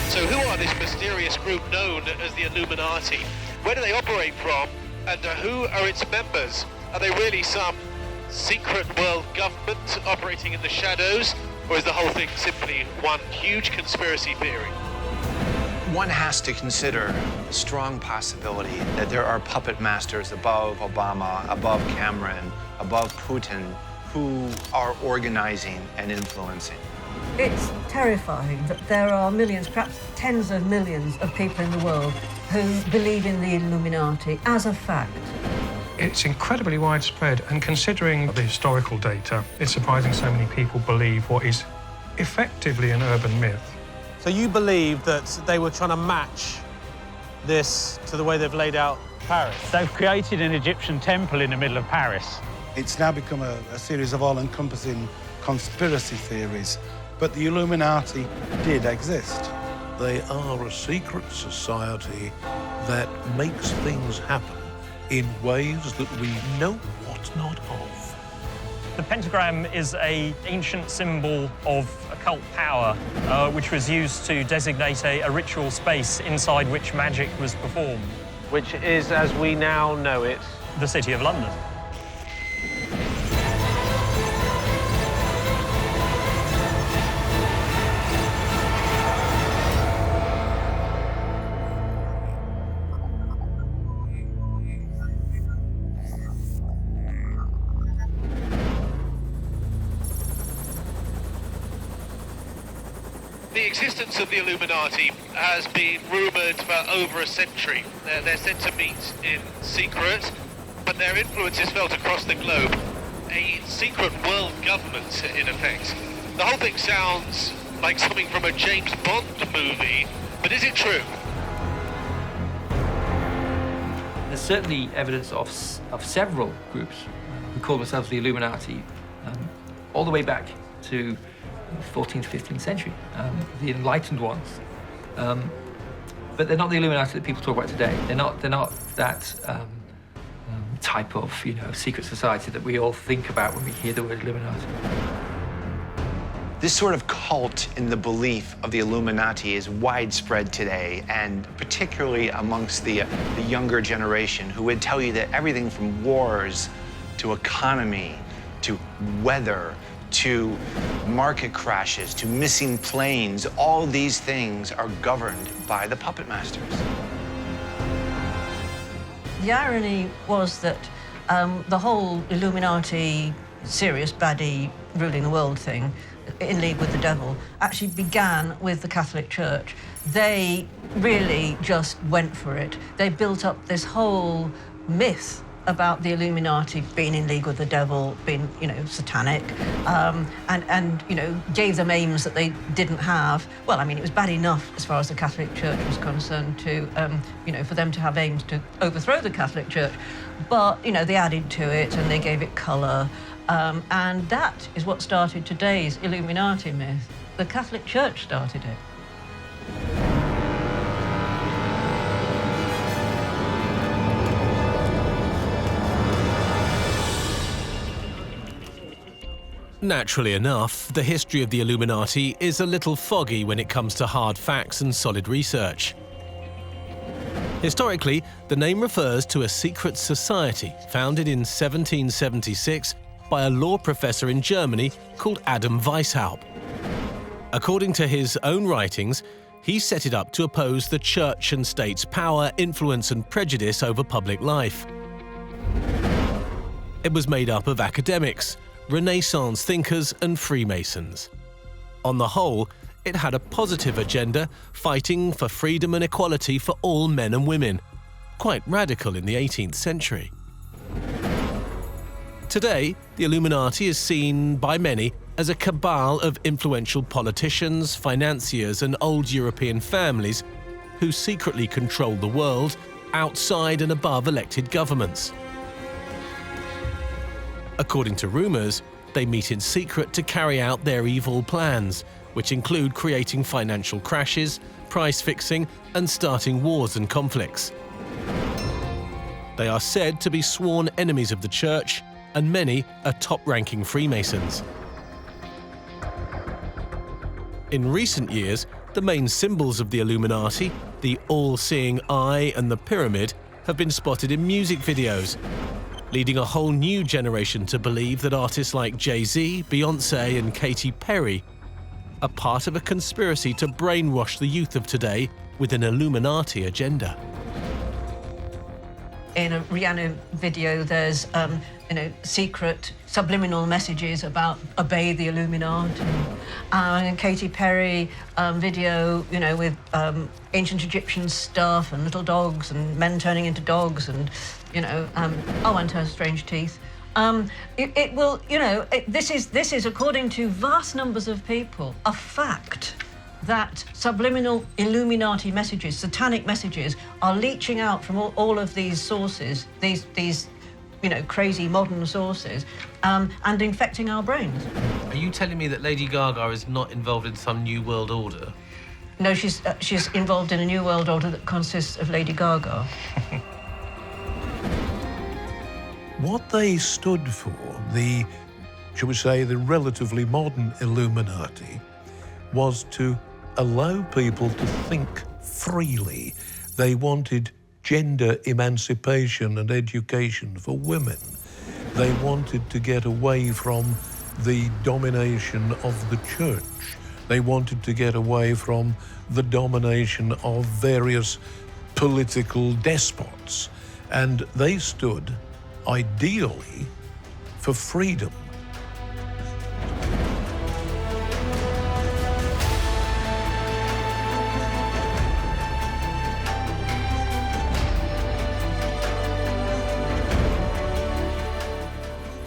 So who are this mysterious group known as the Illuminati? Where do they operate from? And who are its members? Are they really some secret world government operating in the shadows? Or is the whole thing simply one huge conspiracy theory? One has to consider the strong possibility that there are puppet masters above Obama, above Cameron, above Putin, who are organizing and influencing. It's terrifying that there are millions, perhaps tens of millions of people in the world who believe in the Illuminati as a fact. It's incredibly widespread, and considering the historical data, it's surprising so many people believe what is effectively an urban myth. So you believe that they were trying to match this to the way they've laid out Paris? They've created an Egyptian temple in the middle of Paris. It's now become a series of all-encompassing conspiracy theories, but the Illuminati did exist. They are a secret society that makes things happen in ways that we know what not of. The pentagram is an ancient symbol of occult power, which was used to designate a ritual space inside which magic was performed. Which is, as we now know it, the City of London. The existence of the Illuminati has been rumoured for over a century. They're said to meet in secret, but their influence is felt across the globe. A secret world government, in effect. The whole thing sounds like something from a James Bond movie, but is it true? There's certainly evidence of several groups who call themselves the Illuminati, all the way back to 14th, 15th century, the enlightened ones. But they're not the Illuminati that people talk about today. They're not that type of, secret society that we all think about when we hear the word Illuminati. This sort of cult in the belief of the Illuminati is widespread today, and particularly amongst the younger generation, who would tell you that everything from wars to economy to weather to market crashes, to missing planes, all these things are governed by the puppet masters. The irony was that the whole Illuminati, serious baddie ruling the world thing, in league with the devil, actually began with the Catholic Church. They really just went for it. They built up this whole myth about the Illuminati being in league with the devil, being, satanic, and gave them aims that they didn't have. Well, I mean, it was bad enough as far as the Catholic Church was concerned to, for them to have aims to overthrow the Catholic Church. But, they added to it and they gave it colour. And that is what started today's Illuminati myth. The Catholic Church started it. Naturally enough, the history of the Illuminati is a little foggy when it comes to hard facts and solid research. Historically, the name refers to a secret society founded in 1776 by a law professor in Germany called Adam Weishaupt. According to his own writings, he set it up to oppose the church and state's power, influence and prejudice over public life. It was made up of academics, Renaissance thinkers and Freemasons. On the whole, it had a positive agenda, fighting for freedom and equality for all men and women. Quite radical in the 18th century. Today, the Illuminati is seen by many as a cabal of influential politicians, financiers and old European families who secretly control the world outside and above elected governments. According to rumours, they meet in secret to carry out their evil plans, which include creating financial crashes, price fixing, and starting wars and conflicts. They are said to be sworn enemies of the Church, and many are top-ranking Freemasons. In recent years, The main symbols of the Illuminati, the all-seeing eye and the pyramid, have been spotted in music videos, leading a whole new generation to believe that artists like Jay-Z, Beyoncé and Katy Perry are part of a conspiracy to brainwash the youth of today with an Illuminati agenda. In a Rihanna video, there's secret subliminal messages about obey the Illuminati. And Katy Perry video, with ancient Egyptian stuff and little dogs and men turning into dogs and, and her strange teeth. This is, according to vast numbers of people, a fact that subliminal Illuminati messages, satanic messages, are leaching out from all of these sources, these crazy modern sources, and infecting our brains. Are you telling me that Lady Gaga is not involved in some new world order? No, she's involved in a new world order that consists of Lady Gaga. What they stood for, shall we say, the relatively modern Illuminati, was to allow people to think freely. They wanted gender emancipation and education for women. They wanted to get away from the domination of the church. They wanted to get away from the domination of various political despots. And they stood, ideally, for freedom.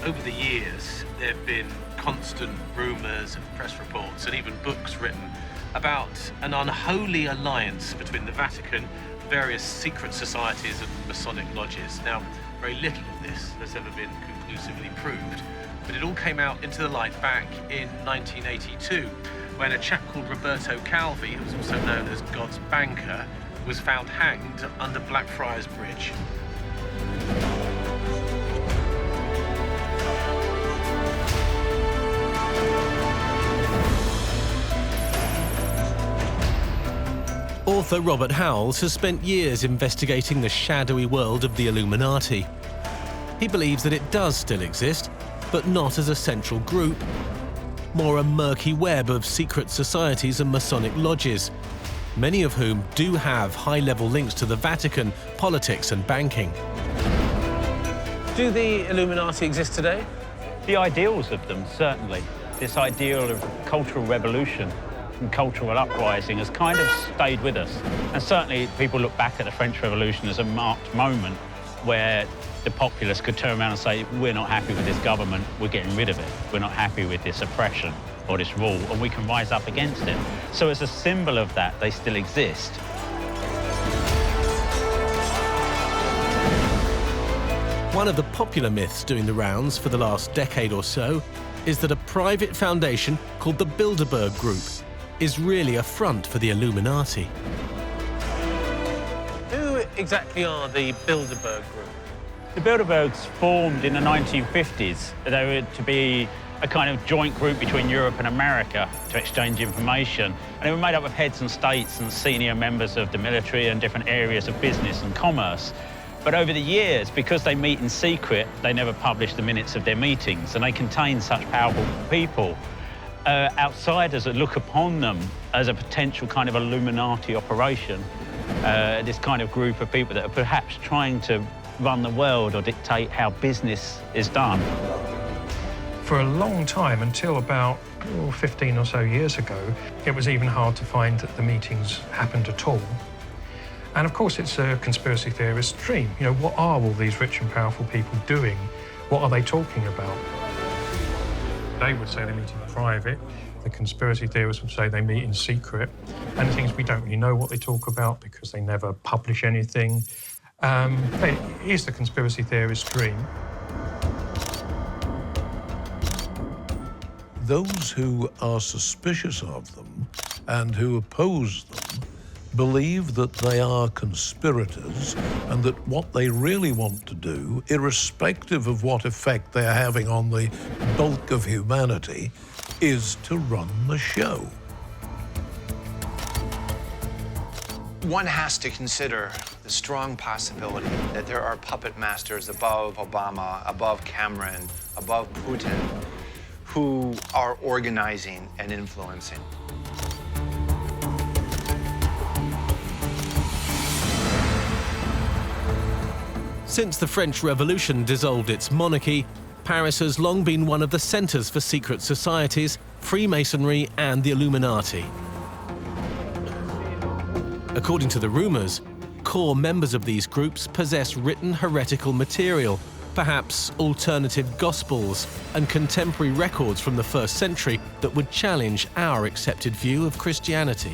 Over the years, there have been constant rumours and press reports and even books written about an unholy alliance between the Vatican, various secret societies and Masonic lodges. Now, very little of this has ever been conclusively proved, but it all came out into the light back in 1982 when a chap called Roberto Calvi, who was also known as God's banker, was found hanged under Blackfriars Bridge. Author Robert Howells has spent years investigating the shadowy world of the Illuminati. He believes that it does still exist, but not as a central group, more a murky web of secret societies and Masonic lodges, many of whom do have high-level links to the Vatican, politics and banking. Do the Illuminati exist today? The ideals of them, certainly. This ideal of cultural revolution and cultural uprising has kind of stayed with us. And certainly people look back at the French Revolution as a marked moment where the populace could turn around and say, we're not happy with this government, we're getting rid of it. We're not happy with this oppression or this rule, and we can rise up against it. So as a symbol of that, they still exist. One of the popular myths doing the rounds for the last decade or so is that a private foundation called the Bilderberg Group is really a front for the Illuminati. Who exactly are the Bilderberg Group? The Bilderbergs formed in the 1950s. They were to be a kind of joint group between Europe and America to exchange information. And they were made up of heads and states and senior members of the military and different areas of business and commerce. But over the years, because they meet in secret, they never publish the minutes of their meetings, and they contain such powerful people. Outsiders that look upon them as a potential kind of Illuminati operation, this kind of group of people that are perhaps trying to run the world or dictate how business is done. For a long time, until about 15 or so years ago, it was even hard to find that the meetings happened at all. And of course, it's a conspiracy theorist's dream. What are all these rich and powerful people doing? What are they talking about? They would say they meet in private. The conspiracy theorists would say they meet in secret. And the thing is, we don't really know what they talk about because they never publish anything. It is the conspiracy theorist's dream. Those who are suspicious of them and who oppose them believe that they are conspirators and that what they really want to do, irrespective of what effect they're having on the bulk of humanity, is to run the show. One has to consider the strong possibility that there are puppet masters above Obama, above Cameron, above Putin, who are organizing and influencing. Since the French Revolution dissolved its monarchy, Paris has long been one of the centers for secret societies, Freemasonry and the Illuminati. According to the rumors, core members of these groups possess written heretical material, perhaps alternative gospels and contemporary records from the 1st century that would challenge our accepted view of Christianity.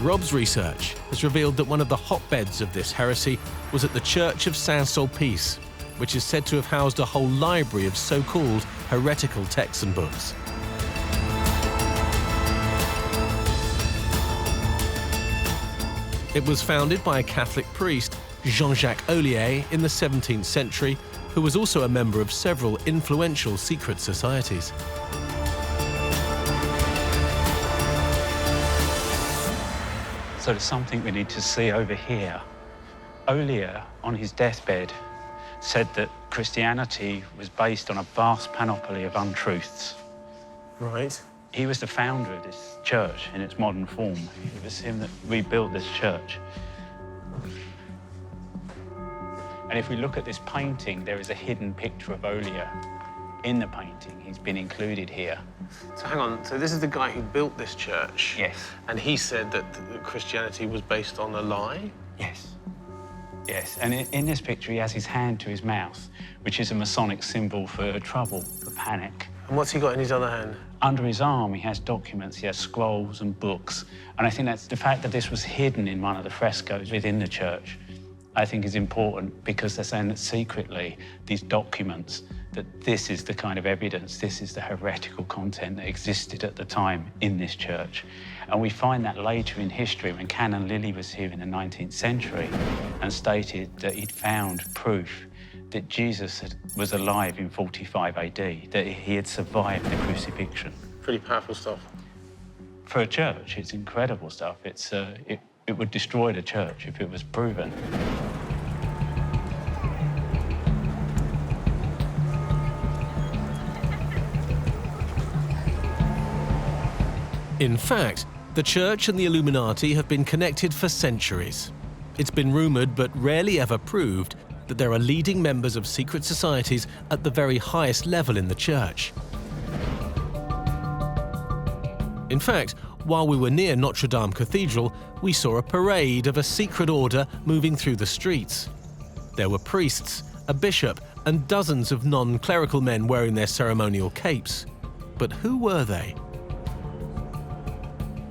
Rob's research has revealed that one of the hotbeds of this heresy was at the Church of Saint-Sulpice, which is said to have housed a whole library of so-called heretical texts and books. It was founded by a Catholic priest, Jean-Jacques Ollier, in the 17th century, who was also a member of several influential secret societies. So there's something we need to see over here. Ollier, on his deathbed, said that Christianity was based on a vast panoply of untruths. Right. He was the founder of this church in its modern form. It was him that rebuilt this church. And if we look at this painting, there is a hidden picture of Ollier in the painting. He's been included here. So hang on, so this is the guy who built this church? Yes. And he said that Christianity was based on a lie? Yes. Yes, and in this picture, he has his hand to his mouth, which is a Masonic symbol for trouble, for panic. And what's he got in his other hand? Under his arm, he has documents, he has scrolls and books. And I think that's the fact that this was hidden in one of the frescoes within the church, I think is important, because they're saying that secretly, these documents, that this is the kind of evidence, this is the heretical content that existed at the time in this church. And we find that later in history, when Canon Lilly was here in the 19th century and stated that he'd found proof that Jesus was alive in 45 AD, that he had survived the crucifixion. Pretty powerful stuff. For a church, it's incredible stuff. It would destroy the church if it was proven. In fact, the Church and the Illuminati have been connected for centuries. It's been rumoured, but rarely ever proved, that there are leading members of secret societies at the very highest level in the Church. In fact, while we were near Notre Dame Cathedral, we saw a parade of a secret order moving through the streets. There were priests, a bishop, and dozens of non-clerical men wearing their ceremonial capes. But who were they?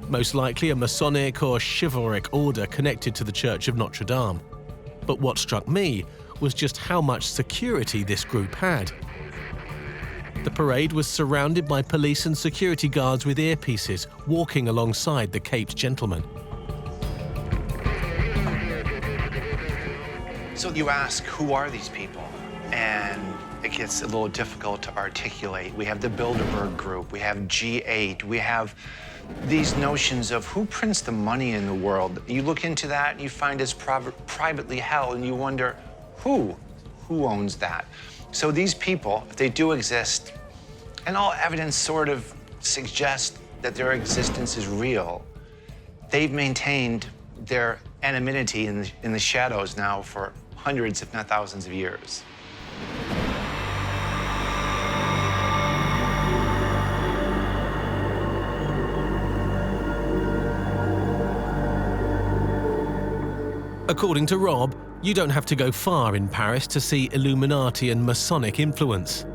Most likely a Masonic or chivalric order connected to the Church of Notre Dame. But what struck me was just how much security this group had. The parade was surrounded by police and security guards with earpieces, walking alongside the caped gentlemen. So you ask, who are these people? And it gets a little difficult to articulate. We have the Bilderberg Group, we have G8, we have these notions of who prints the money in the world. You look into that, you find it's privately held, and you wonder, who owns that? So these people, if they do exist, and all evidence sort of suggests that their existence is real, they've maintained their anonymity in the shadows now for hundreds, if not thousands of years. According to Rob, you don't have to go far in Paris to see Illuminati and Masonic influence.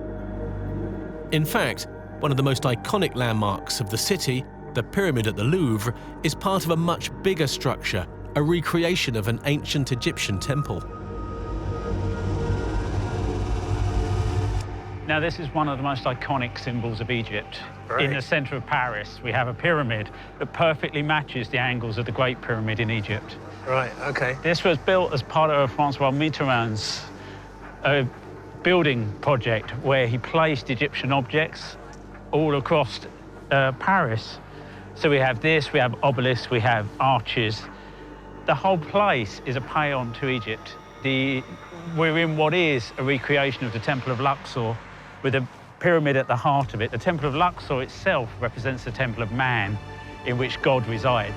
In fact, one of the most iconic landmarks of the city, the Pyramid at the Louvre, is part of a much bigger structure, a recreation of an ancient Egyptian temple. Now, this is one of the most iconic symbols of Egypt. Right. In the center of Paris, we have a pyramid that perfectly matches the angles of the Great Pyramid in Egypt. Right, okay. This was built as part of Francois Mitterrand's building project, where he placed Egyptian objects all across Paris, So we have this, we have obelisks, we have arches. The whole place is a paean to Egypt. We're in what is a recreation of the Temple of Luxor with a pyramid at the heart of it. The Temple of Luxor itself represents the Temple of Man in which God resides.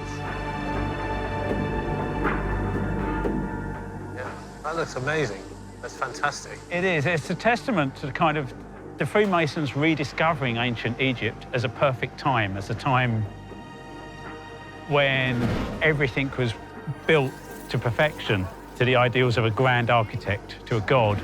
Yeah, that looks amazing. That's fantastic. It is. It's a testament to the Freemasons rediscovering ancient Egypt as a perfect time, as a time when everything was built to perfection, to the ideals of a grand architect, to a god.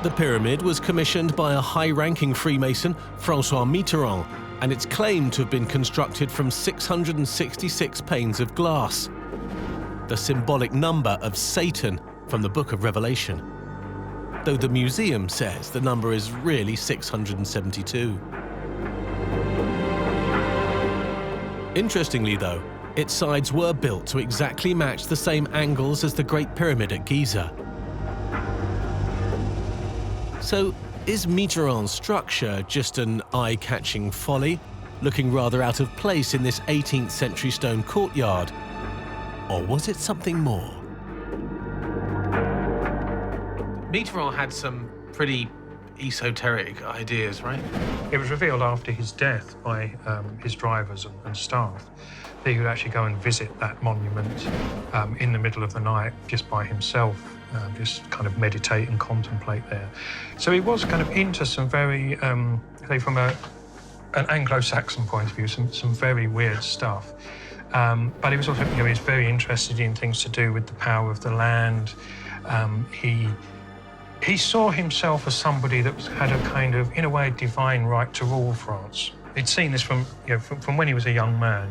The pyramid was commissioned by a high-ranking Freemason, Francois Mitterrand, and it's claimed to have been constructed from 666 panes of glass, the symbolic number of Satan from the Book of Revelation, though the museum says the number is really 672. Interestingly, though, its sides were built to exactly match the same angles as the Great Pyramid at Giza. So, is Mitterrand's structure just an eye-catching folly, looking rather out of place in this 18th century stone courtyard? Or was it something more? Mitterrand had some pretty esoteric ideas, right? It was revealed after his death by his drivers and staff that he would actually go and visit that monument in the middle of the night just by himself, just kind of meditate and contemplate there. So he was kind of into some very, say from an Anglo-Saxon point of view, some very weird stuff. But he was also, he was very interested in things to do with the power of the land. He saw himself as somebody that had a kind of, in a way, divine right to rule France. He'd seen this from when he was a young man,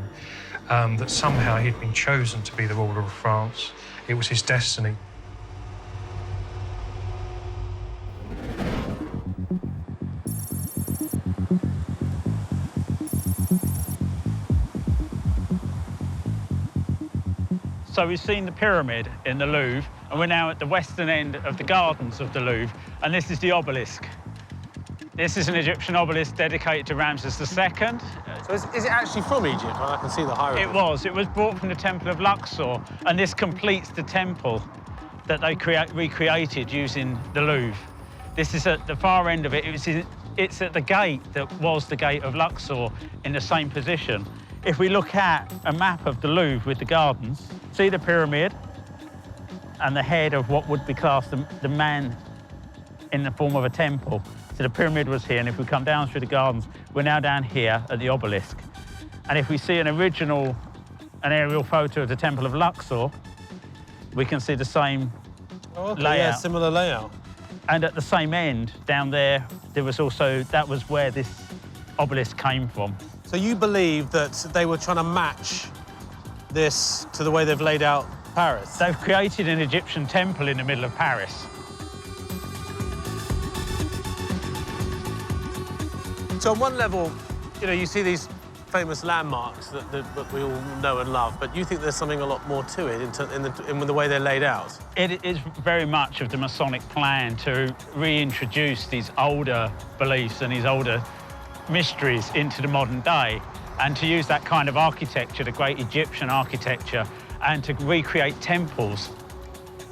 that somehow he'd been chosen to be the ruler of France. It was his destiny. So we've seen the pyramid in the Louvre, and we're now at the western end of the gardens of the Louvre, and this is the obelisk. This is an Egyptian obelisk dedicated to Ramses II. So is it actually from Egypt? Well, I can see the hieroglyphs. It was brought from the Temple of Luxor, and this completes the temple that they recreated using the Louvre. This is at the far end of it. It's at the gate that was the gate of Luxor in the same position. If we look at a map of the Louvre with the gardens, see the pyramid and the head of what would be classed the man in the form of a temple. So the pyramid was here, and if we come down through the gardens, we're now down here at the obelisk. And if we see an aerial photo of the Temple of Luxor, we can see the same layout. Yeah, similar layout. And at the same end, down there, that was where this obelisk came from. So you believe that they were trying to match this to the way they've laid out Paris? They've created an Egyptian temple in the middle of Paris. So on one level, you see these famous landmarks that we all know and love, but you think there's something a lot more to it in the way they're laid out? It is very much of the Masonic plan to reintroduce these older beliefs and these older mysteries into the modern day, and to use that kind of architecture, the great Egyptian architecture, and to recreate temples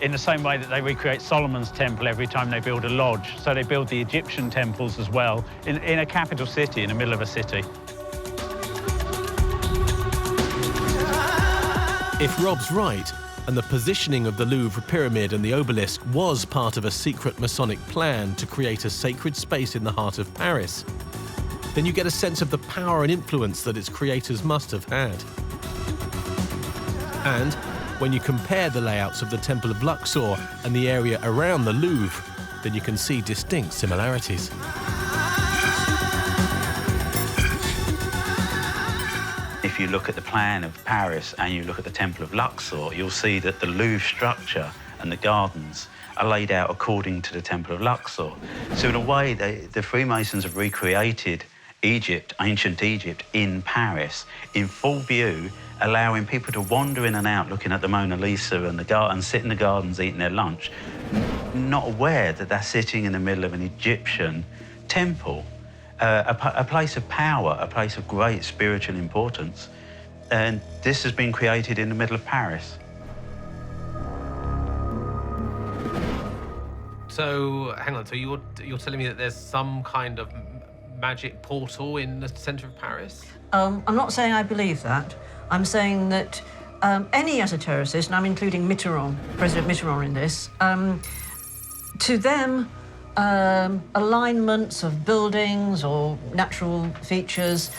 in the same way that they recreate Solomon's temple every time they build a lodge. So they build the Egyptian temples as well in a capital city, in the middle of a city. If Rob's right, and the positioning of the Louvre pyramid and the obelisk was part of a secret Masonic plan to create a sacred space in the heart of Paris, then you get a sense of the power and influence that its creators must have had. And when you compare the layouts of the Temple of Luxor and the area around the Louvre, then you can see distinct similarities. If you look at the plan of Paris and you look at the Temple of Luxor, you'll see that the Louvre structure and the gardens are laid out according to the Temple of Luxor. So in a way, the Freemasons have recreated Egypt, ancient Egypt, in Paris, in full view, allowing people to wander in and out looking at the Mona Lisa and sit in the gardens eating their lunch, not aware that they're sitting in the middle of an Egyptian temple. a place of power, a place of great spiritual importance. And this has been created in the middle of Paris. So, hang on, so you're telling me that there's some kind of magic portal in the centre of Paris? I'm not saying I believe that. I'm saying that any esotericist, and I'm including Mitterrand, President Mitterrand in this, to them, alignments of buildings or natural features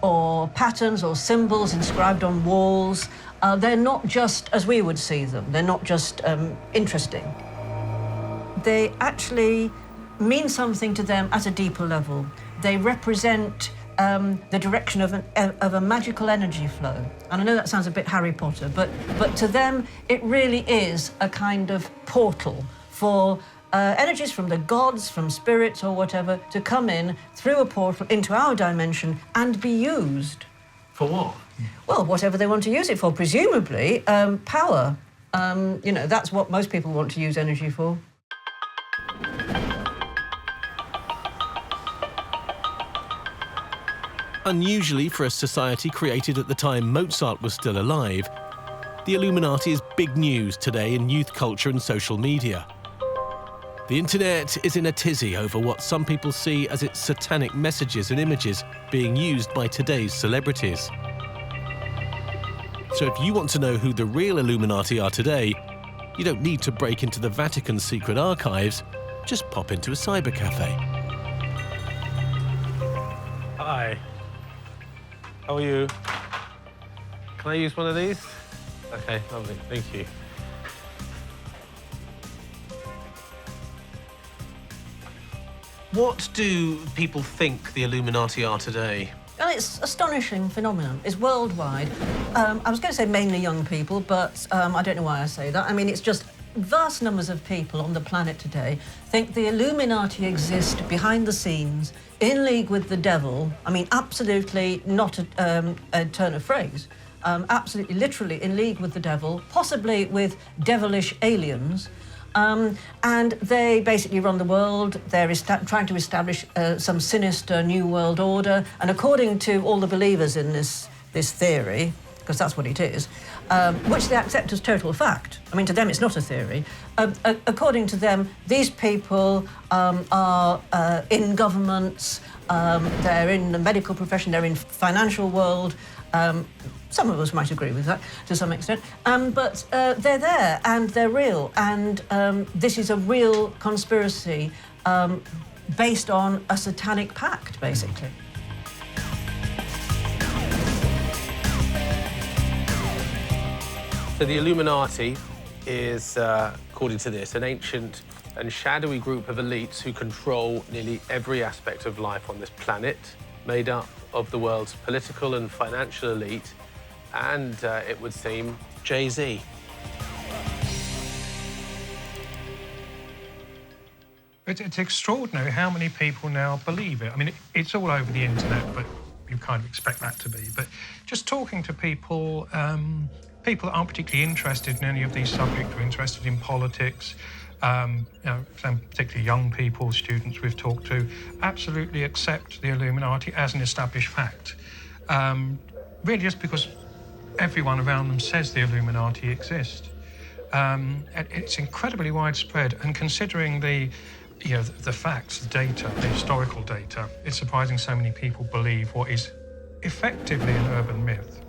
or patterns or symbols inscribed on walls, they're not just as we would see them. They're not just interesting. They actually mean something to them at a deeper level. They represent the direction of a magical energy flow. And I know that sounds a bit Harry Potter, but to them, it really is a kind of portal for energies from the gods, from spirits or whatever, to come in through a portal into our dimension and be used. For what? Well, whatever they want to use it for, presumably power. You know, that's what most people want to use energy for. Unusually for a society created at the time Mozart was still alive, the Illuminati is big news today in youth culture and social media. The internet is in a tizzy over what some people see as its satanic messages and images being used by today's celebrities. So if you want to know who the real Illuminati are today, you don't need to break into the Vatican's secret archives, just pop into a cyber cafe. Hi. How are you? Can I use one of these? Okay, lovely, thank you. What do people think the Illuminati are today? Well, it's an astonishing phenomenon. It's worldwide. I was going to say mainly young people, but I don't know why I say that. I mean, it's just vast numbers of people on the planet today think the Illuminati exist behind the scenes, in league with the devil. I mean, absolutely not a turn of phrase. Absolutely, literally in league with the devil, possibly with devilish aliens. And they basically run the world. They're trying to establish some sinister new world order. And according to all the believers in this theory, because that's what it is, which they accept as total fact. I mean, to them, it's not a theory. According to them, these people are in governments, they're in the medical profession, they're in financial world. Some of us might agree with that to some extent, but they're there and they're real, and this is a real conspiracy based on a satanic pact, basically. So the Illuminati is, according to this, an ancient and shadowy group of elites who control nearly every aspect of life on this planet, made up of the world's political and financial elite, and, it would seem, Jay-Z. It's extraordinary how many people now believe it. I mean, it's all over the internet, but you kind of expect that to be. But just talking to people, people that aren't particularly interested in any of these subjects, or interested in politics, you know, some particularly young people, students we've talked to, absolutely accept the Illuminati as an established fact. Really just because everyone around them says the Illuminati exist. It's incredibly widespread, and considering the facts, the data, the historical data, it's surprising so many people believe what is effectively an urban myth.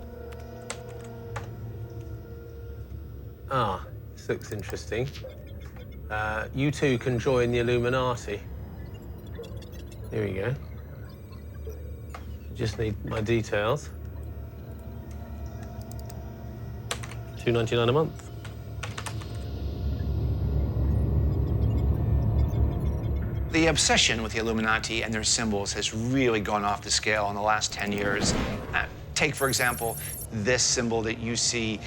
Ah, this looks interesting. You too can join the Illuminati. Here we go. Just need my details. $2.99 a month. The obsession with the Illuminati and their symbols has really gone off the scale in the last 10 years. Take, for example, this symbol that you see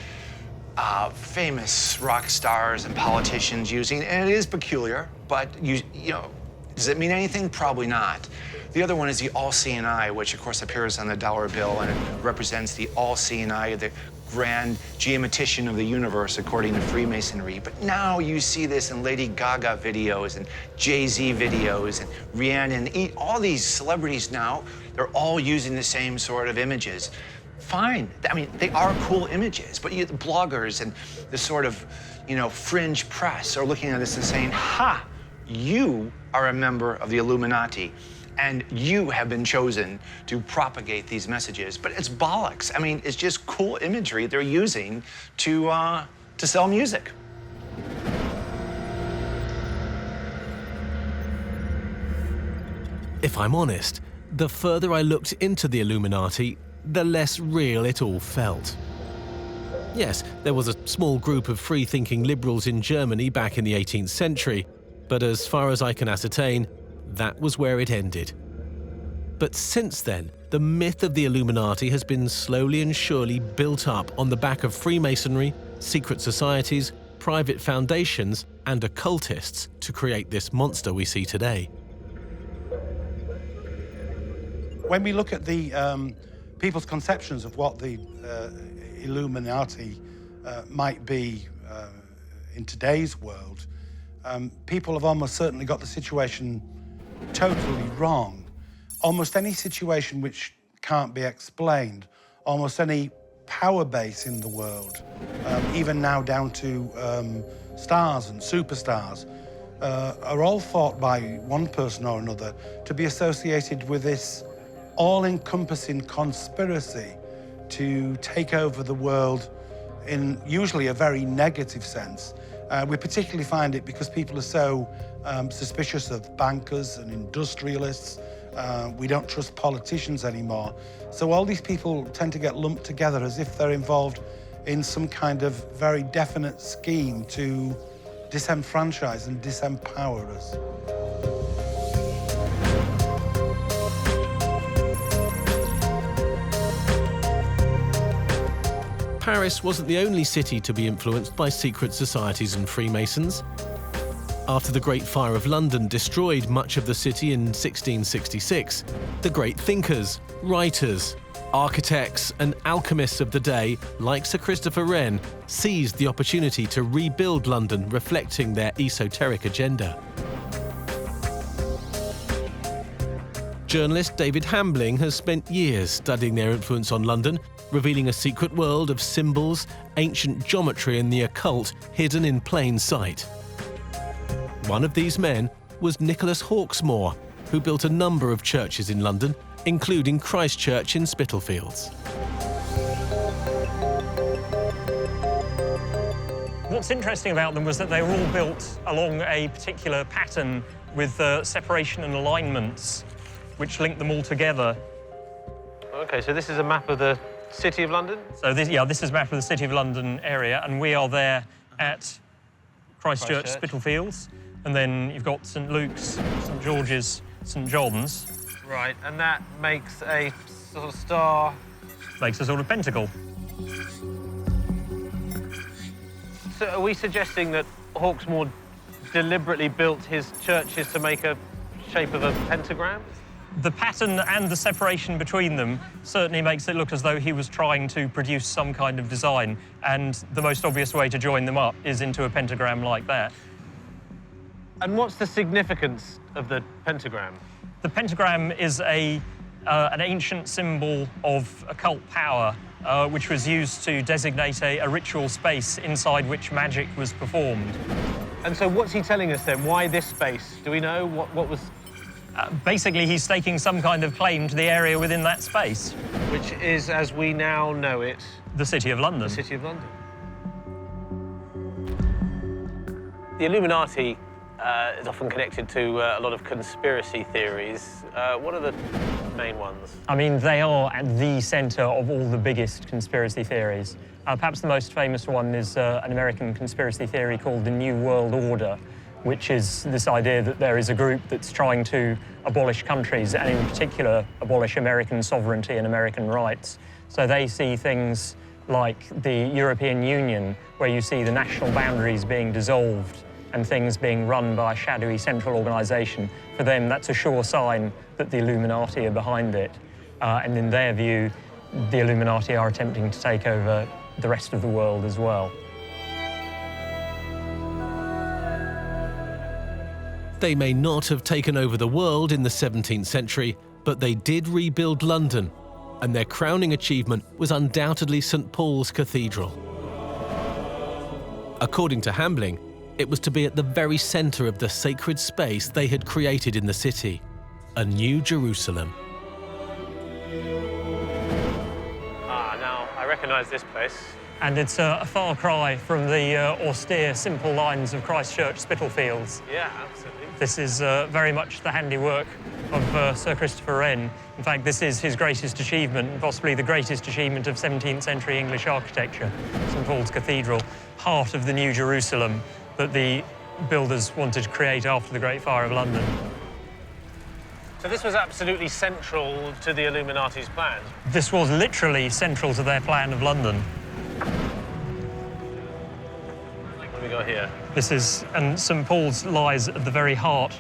famous rock stars and politicians using, and it is peculiar, but you know, does it mean anything? Probably not. The other one is the all-seeing eye, which of course appears on the dollar bill, and it represents the all-seeing eye of the grand geometrician of the universe, according to Freemasonry. But now you see this in Lady Gaga videos and Jay-Z videos and Rihanna and all these celebrities now, they're all using the same sort of images. Fine, I mean, they are cool images, but the bloggers and the sort of, fringe press are looking at this and saying, ha, you are a member of the Illuminati, and you have been chosen to propagate these messages. But it's bollocks. I mean, it's just cool imagery they're using to sell music. If I'm honest, the further I looked into the Illuminati, the less real it all felt. Yes, there was a small group of free-thinking liberals in Germany back in the 18th century, but as far as I can ascertain, that was where it ended. But since then, the myth of the Illuminati has been slowly and surely built up on the back of Freemasonry, secret societies, private foundations, and occultists to create this monster we see today. When we look at the people's conceptions of what the Illuminati might be in today's world, people have almost certainly got the situation totally wrong. Almost any situation which can't be explained, almost any power base in the world, even now down to stars and superstars, are all thought by one person or another to be associated with this all-encompassing conspiracy to take over the world in usually a very negative sense. We particularly find it because people are so suspicious of bankers and industrialists. We don't trust politicians anymore. So all these people tend to get lumped together as if they're involved in some kind of very definite scheme to disenfranchise and disempower us. Paris wasn't the only city to be influenced by secret societies and Freemasons. After the Great Fire of London destroyed much of the city in 1666, the great thinkers, writers, architects and alchemists of the day, like Sir Christopher Wren, seized the opportunity to rebuild London reflecting their esoteric agenda. Journalist David Hambling has spent years studying their influence on London, revealing a secret world of symbols, ancient geometry and the occult hidden in plain sight. One of these men was Nicholas Hawksmoor, who built a number of churches in London, including Christ Church in Spitalfields. What's interesting about them was that they were all built along a particular pattern with separation and alignments, which linked them all together. OK, so this is a map of the City of London? So this is a map of the City of London area, and we are there at Christ Church, Spitalfields. And then you've got St Luke's, St George's, St John's. Right, and that makes a sort of star... Makes a sort of pentacle. So are we suggesting that Hawksmoor deliberately built his churches to make a shape of a pentagram? The pattern and the separation between them certainly makes it look as though he was trying to produce some kind of design, and the most obvious way to join them up is into a pentagram like that. And what's the significance of the pentagram? The pentagram is an ancient symbol of occult power, which was used to designate a ritual space inside which magic was performed. And so what's he telling us then? Why this space? Do we know what was... Basically, he's staking some kind of claim to the area within that space. Which is, as we now know it... The City of London. The City of London. The Illuminati is often connected to a lot of conspiracy theories. What are the main ones? I mean, they are at the centre of all the biggest conspiracy theories. Perhaps the most famous one is an American conspiracy theory called the New World Order, which is this idea that there is a group that's trying to abolish countries, and in particular, abolish American sovereignty and American rights. So they see things like the European Union, where you see the national boundaries being dissolved and things being run by a shadowy central organisation. For them, that's a sure sign that the Illuminati are behind it. And in their view, the Illuminati are attempting to take over the rest of the world as well. They may not have taken over the world in the 17th century, but they did rebuild London, and their crowning achievement was undoubtedly St. Paul's Cathedral. According to Hambling, it was to be at the very centre of the sacred space they had created in the city, a New Jerusalem. Now I recognise this place. And it's a far cry from the austere, simple lines of Christchurch Spitalfields. Yeah, absolutely. This is very much the handiwork of Sir Christopher Wren. In fact, this is his greatest achievement, and possibly the greatest achievement of 17th century English architecture, St. Paul's Cathedral, heart of the New Jerusalem that the builders wanted to create after the Great Fire of London. So this was absolutely central to the Illuminati's plans? This was literally central to their plan of London. What do we got here? This is, and St. Paul's lies at the very heart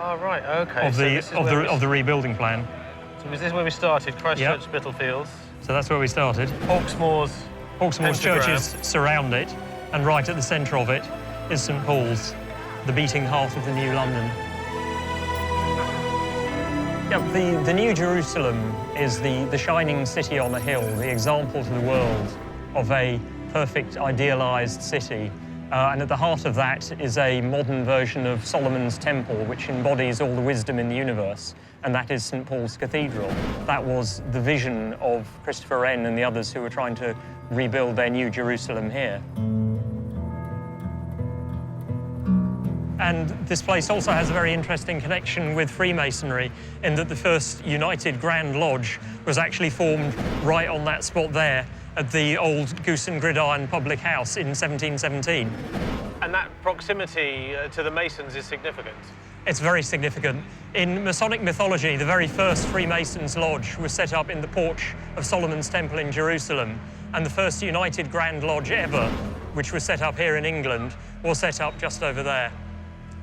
Oh, right, OK. of the rebuilding plan. So was this where we started, Christchurch Spitalfields? So that's where we started. Hawksmoor's churches surround it, and right at the centre of it is St. Paul's, the beating heart of the new London. Yeah, the New Jerusalem is the shining city on a hill, the example to the world of a perfect, idealised city. And at the heart of that is a modern version of Solomon's Temple, which embodies all the wisdom in the universe, and that is St. Paul's Cathedral. That was the vision of Christopher Wren and the others who were trying to rebuild their New Jerusalem here. And this place also has a very interesting connection with Freemasonry, in that the first United Grand Lodge was actually formed right on that spot there, at the old Goose and Gridiron public house in 1717. And that proximity to the Masons is significant? It's very significant. In Masonic mythology, the very first Freemasons' lodge was set up in the porch of Solomon's Temple in Jerusalem, and the first United Grand Lodge ever, which was set up here in England, was set up just over there.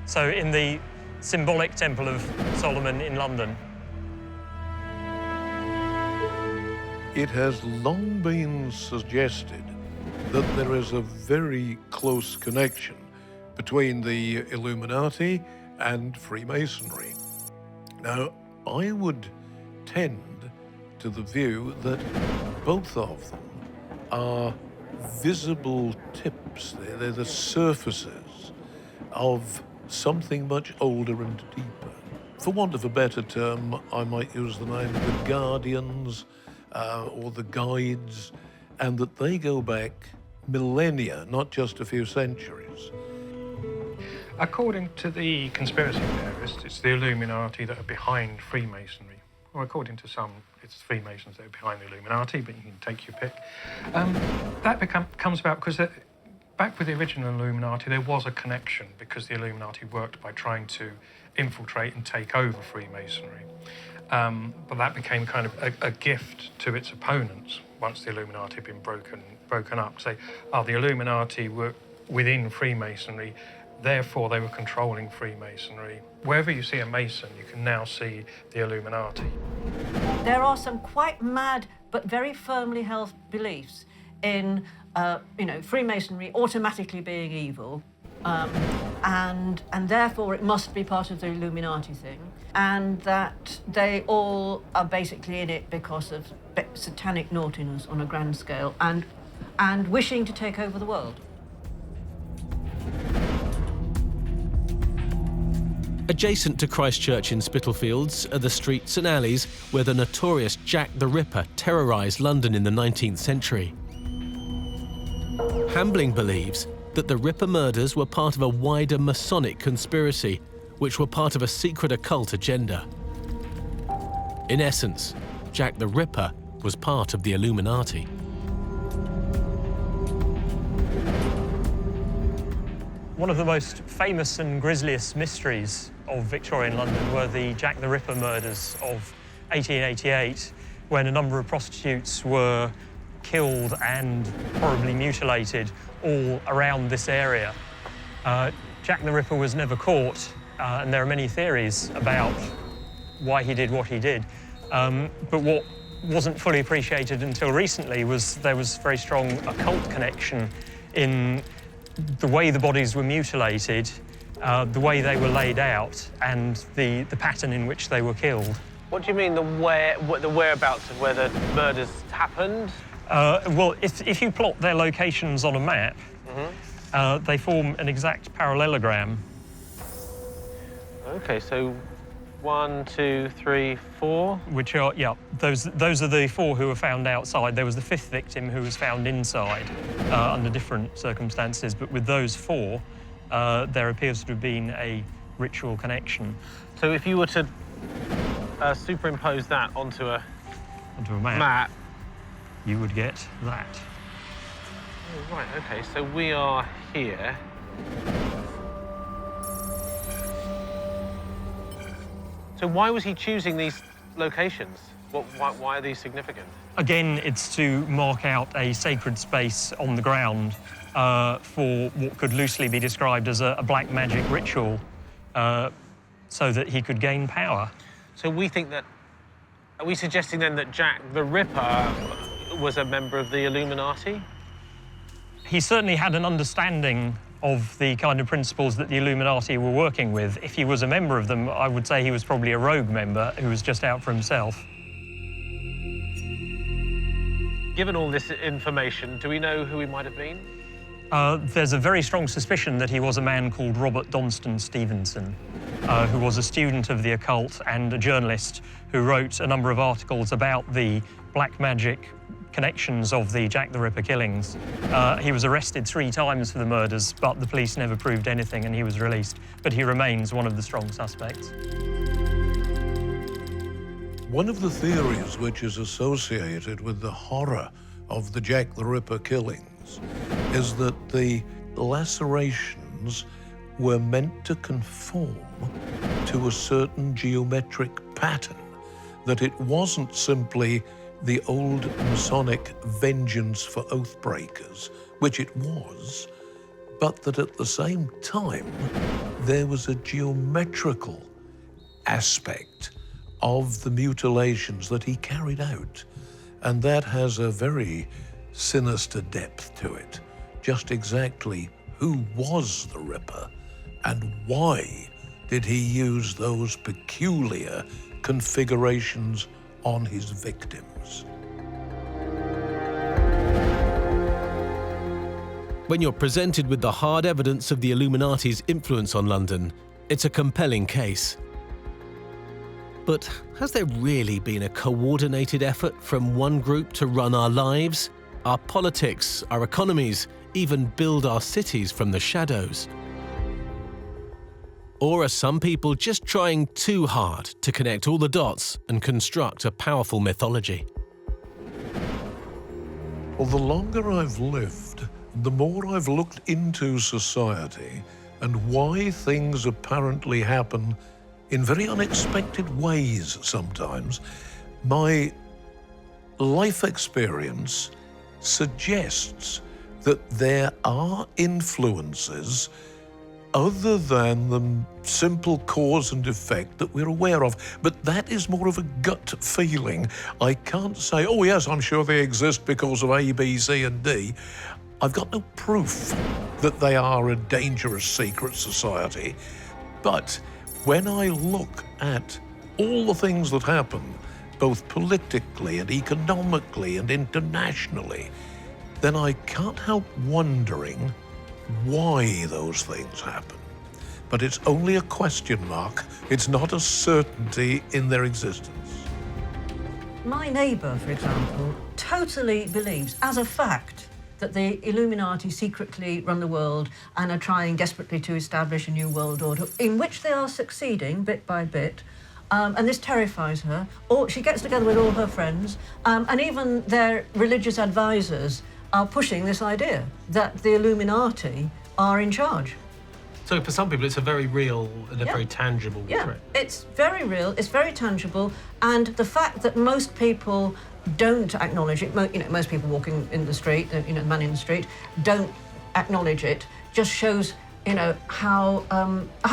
So in the symbolic Temple of Solomon in London. It has long been suggested that there is a very close connection between the Illuminati and Freemasonry. Now, I would tend to the view that both of them are visible tips. They're the surfaces of something much older and deeper. For want of a better term, I might use the name the Guardians, or the Guides, and that they go back millennia, not just a few centuries. According to the conspiracy theorists, it's the Illuminati that are behind Freemasonry. Or according to some, it's Freemasons that are behind the Illuminati, but you can take your pick. That comes about because back with the original Illuminati, there was a connection, because the Illuminati worked by trying to infiltrate and take over Freemasonry. But that became kind of a gift to its opponents once the Illuminati had been broken up. Say, the Illuminati were within Freemasonry, therefore they were controlling Freemasonry. Wherever you see a Mason, you can now see the Illuminati. There are some quite mad but very firmly held beliefs in, Freemasonry automatically being evil, and therefore it must be part of the Illuminati thing, and that they all are basically in it because of satanic naughtiness on a grand scale and wishing to take over the world. Adjacent to Christchurch in Spitalfields are the streets and alleys where the notorious Jack the Ripper terrorised London in the 19th century. Hambling believes that the Ripper murders were part of a wider Masonic conspiracy, which were part of a secret occult agenda. In essence, Jack the Ripper was part of the Illuminati. One of the most famous and grisliest mysteries of Victorian London were the Jack the Ripper murders of 1888, when a number of prostitutes were killed and horribly mutilated all around this area. Jack the Ripper was never caught, and there are many theories about why he did what he did. But what wasn't fully appreciated until recently was there was very strong occult connection in the way the bodies were mutilated, the way they were laid out, and the pattern in which they were killed. What do you mean the whereabouts of where the murders happened? Well, if you plot their locations on a map, they form an exact parallelogram. Okay, so 1, 2, 3, 4. Which are, yeah, those are the 4 who were found outside. There was the 5th victim who was found inside under different circumstances, but with those 4, there appears to have been a ritual connection. So if you were to superimpose that onto a map, you would get that. Oh, right, okay, so we are here. So why was he choosing these locations? Why are these significant? Again, it's to mark out a sacred space on the ground for what could loosely be described as a black magic ritual, so that he could gain power. So we think that... Are we suggesting then that Jack the Ripper was a member of the Illuminati? He certainly had an understanding of the kind of principles that the Illuminati were working with. If he was a member of them, I would say he was probably a rogue member who was just out for himself. Given all this information, do we know who he might have been? There's a very strong suspicion that he was a man called Robert Donston Stevenson, who was a student of the occult and a journalist who wrote a number of articles about the black magic connections of the Jack the Ripper killings. He was arrested 3 times for the murders, but the police never proved anything and he was released. But he remains one of the strong suspects. One of the theories which is associated with the horror of the Jack the Ripper killings is that the lacerations were meant to conform to a certain geometric pattern, that it wasn't simply the old Masonic vengeance for oathbreakers, which it was, but that at the same time there was a geometrical aspect of the mutilations that he carried out. And that has a very sinister depth to it. Just exactly who was the Ripper and why did he use those peculiar configurations on his victims? When you're presented with the hard evidence of the Illuminati's influence on London, it's a compelling case. But has there really been a coordinated effort from one group to run our lives, our politics, our economies, even build our cities from the shadows? Or are some people just trying too hard to connect all the dots and construct a powerful mythology? Well, the longer I've lived, the more I've looked into society and why things apparently happen in very unexpected ways sometimes, my life experience suggests that there are influences other than the simple cause and effect that we're aware of. But that is more of a gut feeling. I can't say, oh yes, I'm sure they exist because of A, B, C, and D. I've got no proof that they are a dangerous secret society. But when I look at all the things that happen, both politically and economically and internationally, then I can't help wondering why those things happen. But it's only a question mark. It's not a certainty in their existence. My neighbour, for example, totally believes, as a fact, that the Illuminati secretly run the world and are trying desperately to establish a new world order, in which they are succeeding bit by bit. And this terrifies her. Or she gets together with all her friends, and even their religious advisors are pushing this idea that the Illuminati are in charge. So for some people, it's a very real and a very tangible threat. It's very real, it's very tangible, and the fact that most people don't acknowledge it, most people walking in the street, the man in the street, don't acknowledge it, just shows, how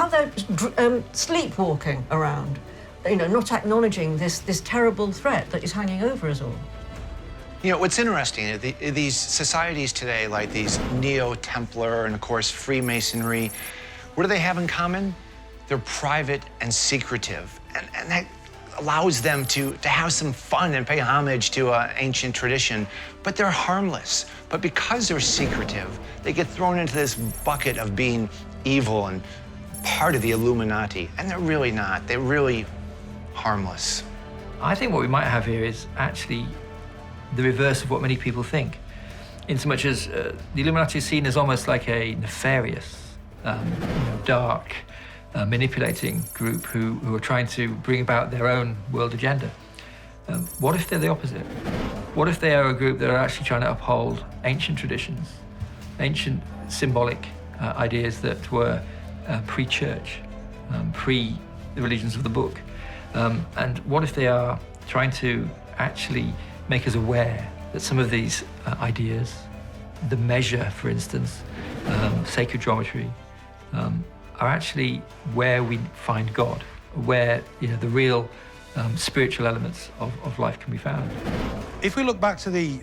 they're sleepwalking around. not acknowledging this terrible threat that is hanging over us all. You know, what's interesting, these societies today, like these Neo-Templar and, of course, Freemasonry, what do they have in common? They're private and secretive, and that allows them to have some fun and pay homage to ancient tradition, but they're harmless. But because they're secretive, they get thrown into this bucket of being evil and part of the Illuminati, and they're really not. They're really harmless. I think what we might have here is actually the reverse of what many people think, in so much as the Illuminati is seen as almost like a nefarious, dark, manipulating group who are trying to bring about their own world agenda. What if they're the opposite? What if they are a group that are actually trying to uphold ancient traditions, ancient symbolic ideas that were pre-church, pre the religions of the book? And what if they are trying to actually make us aware that some of these ideas, the measure, for instance, sacred geometry, are actually where we find God, where the real spiritual elements of life can be found. If we look back to the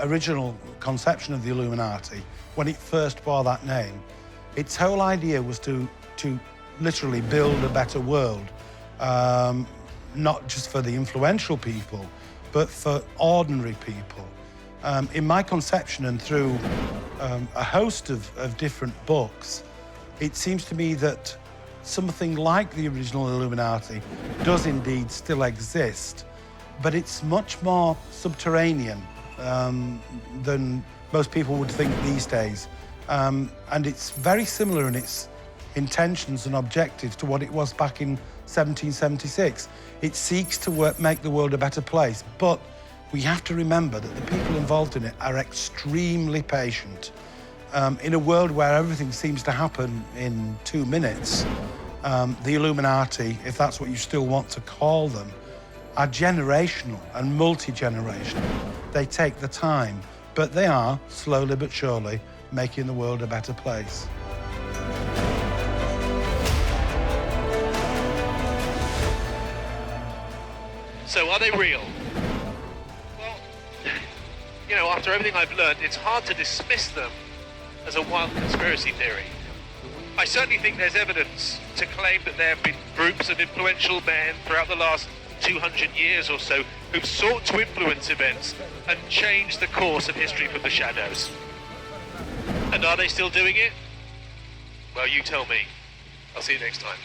original conception of the Illuminati, when it first bore that name, its whole idea was to literally build a better world, not just for the influential people, but for ordinary people. In my conception, and through a host of different books, it seems to me that something like the original Illuminati does indeed still exist, but it's much more subterranean than most people would think these days. And it's very similar in its intentions and objectives to what it was back in 1776. It seeks to make the world a better place, but we have to remember that the people involved in it are extremely patient. In a world where everything seems to happen in 2 minutes, the Illuminati, if that's what you still want to call them, are generational and multi-generational. They take the time, but they are, slowly but surely, making the world a better place. So are they real? Well, after everything I've learned, it's hard to dismiss them as a wild conspiracy theory. I certainly think there's evidence to claim that there have been groups of influential men throughout the last 200 years or so who've sought to influence events and change the course of history from the shadows. And are they still doing it? Well, you tell me. I'll see you next time.